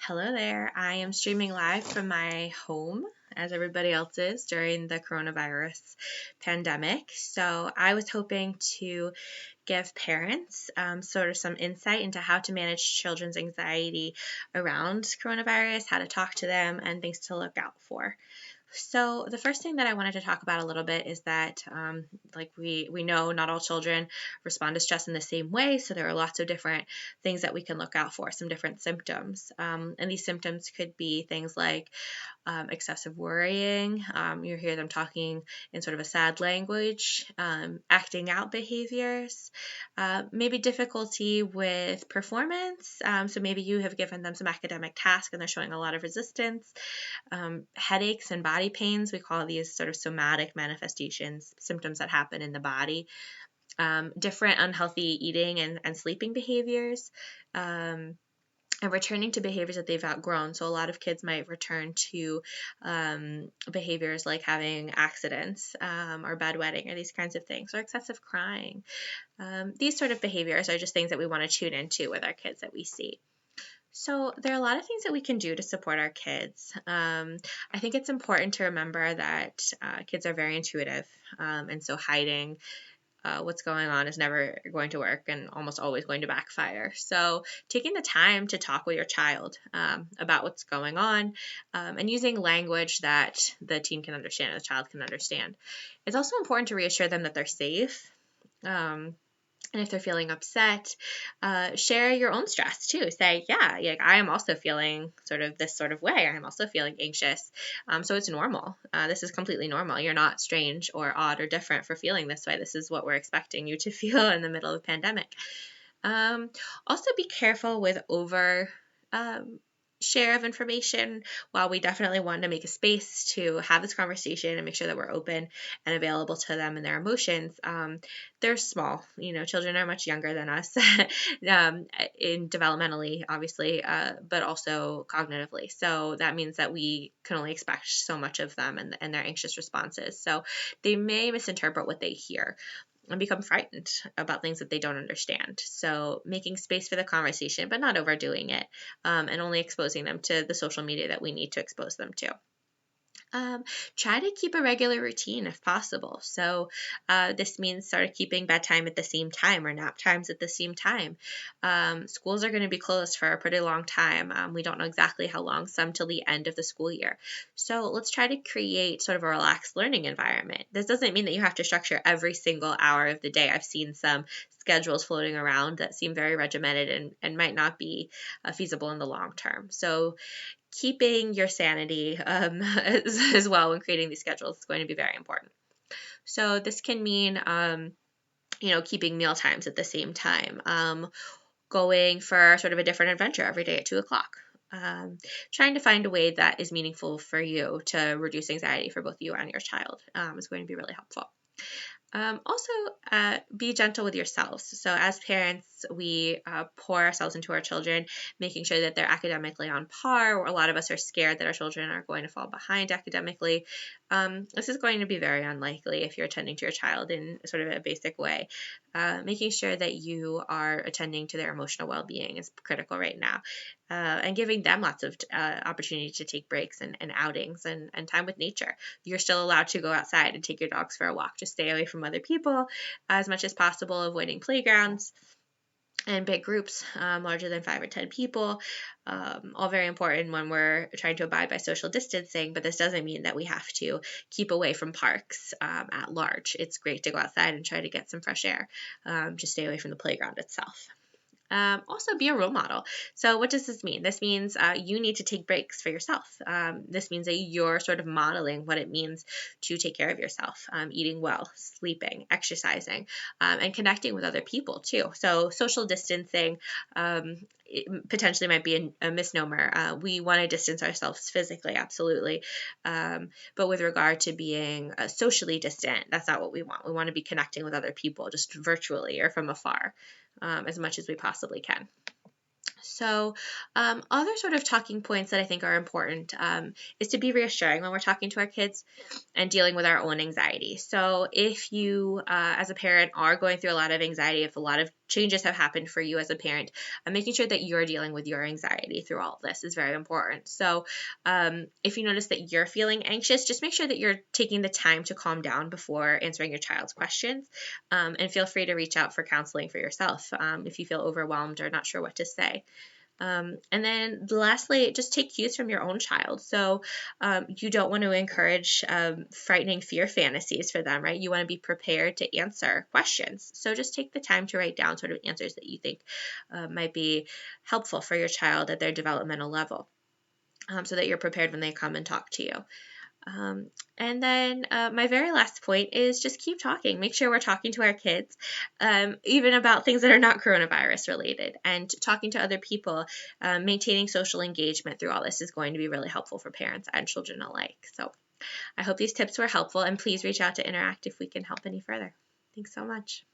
Hello there. I am streaming live from my home, as everybody else is, during the coronavirus pandemic. So I was hoping to give parents sort of some insight into how to manage children's anxiety around coronavirus, how to talk to them, and things to look out for. So the first thing that I wanted to talk about a little bit is that, like we know, not all children respond to stress in the same way. So there are lots of different things that we can look out for, some different symptoms, and these symptoms could be things like excessive worrying. You hear them talking in sort of a sad language, acting out behaviors, maybe difficulty with performance. So maybe you have given them some academic task and they're showing a lot of resistance. Headaches and body pains, we call these sort of somatic manifestations, symptoms that happen in the body. Different unhealthy eating and sleeping behaviors. And returning to behaviors that they've outgrown. So a lot of kids might return to behaviors like having accidents or bedwetting or these kinds of things, or excessive crying. These sort of behaviors are just things that we want to tune into with our kids that we see. So there are a lot of things that we can do to support our kids. I think it's important to remember that kids are very intuitive, and so hiding what's going on is never going to work and almost always going to backfire. So taking the time to talk with your child about what's going on and using language that the teen can understand, the child can understand. It's also important to reassure them that they're safe. And if they're feeling upset, share your own stress too. Say, yeah, like I am also feeling sort of this sort of way. I'm also feeling anxious. So it's normal. This is completely normal. You're not strange or odd or different for feeling this way. This is what we're expecting you to feel in the middle of a pandemic. Also be careful with over share of information. While we definitely want to make a space to have this conversation and make sure that we're open and available to them and their emotions, they're small. Children are much younger than us in developmentally, obviously, but also cognitively. So that means that we can only expect so much of them and their anxious responses. So they may misinterpret what they hear and become frightened about things that they don't understand. So making space for the conversation, but not overdoing it, and only exposing them to the social media that we need to expose them to. Try to keep a regular routine if possible. So this means sort of keeping bedtime at the same time or nap times at the same time. Schools are going to be closed for a pretty long time. We don't know exactly how long, some till the end of the school year. So let's try to create sort of a relaxed learning environment. This doesn't mean that you have to structure every single hour of the day. I've seen some schedules floating around that seem very regimented and might not be feasible in the long term. So keeping your sanity as well when creating these schedules is going to be very important. So this can mean, keeping meal times at the same time, going for sort of a different adventure every day at 2:00. Trying to find a way that is meaningful for you to reduce anxiety for both you and your child is going to be really helpful. Also, be gentle with yourselves. So as parents, we pour ourselves into our children, making sure that they're academically on par. A lot of us are scared that our children are going to fall behind academically. This is going to be very unlikely if you're attending to your child in sort of a basic way. Making sure that you are attending to their emotional well-being is critical right now. And giving them lots of opportunity to take breaks and outings and time with nature. You're still allowed to go outside and take your dogs for a walk. Just stay away from other people as much as possible, avoiding playgrounds and big groups larger than 5 or 10 people. All very important when we're trying to abide by social distancing, but this doesn't mean that we have to keep away from parks at large. It's great to go outside and try to get some fresh air. Just stay away from the playground itself. Also be a role model. So what does this mean? This means you need to take breaks for yourself. This means that you're sort of modeling what it means to take care of yourself, eating well, sleeping, exercising, and connecting with other people too. So social distancing potentially might be a misnomer. We want to distance ourselves physically, absolutely. But with regard to being socially distant, that's not what we want. We want to be connecting with other people just virtually or from afar. As much as we possibly can. So other sort of talking points that I think are important is to be reassuring when we're talking to our kids and dealing with our own anxiety. So if you, as a parent, are going through a lot of anxiety, if a lot of changes have happened for you as a parent, making sure that you're dealing with your anxiety through all of this is very important. So if you notice that you're feeling anxious, just make sure that you're taking the time to calm down before answering your child's questions, and feel free to reach out for counseling for yourself if you feel overwhelmed or not sure what to say. And then lastly, just take cues from your own child. So you don't want to encourage frightening fear fantasies for them, right? You want to be prepared to answer questions. So just take the time to write down sort of answers that you think might be helpful for your child at their developmental level, so that you're prepared when they come and talk to you. And then my very last point is just keep talking. Make sure we're talking to our kids, even about things that are not coronavirus related, and talking to other people. Maintaining social engagement through all this is going to be really helpful for parents and children alike. So I hope these tips were helpful, and please reach out to Interact if we can help any further. Thanks so much.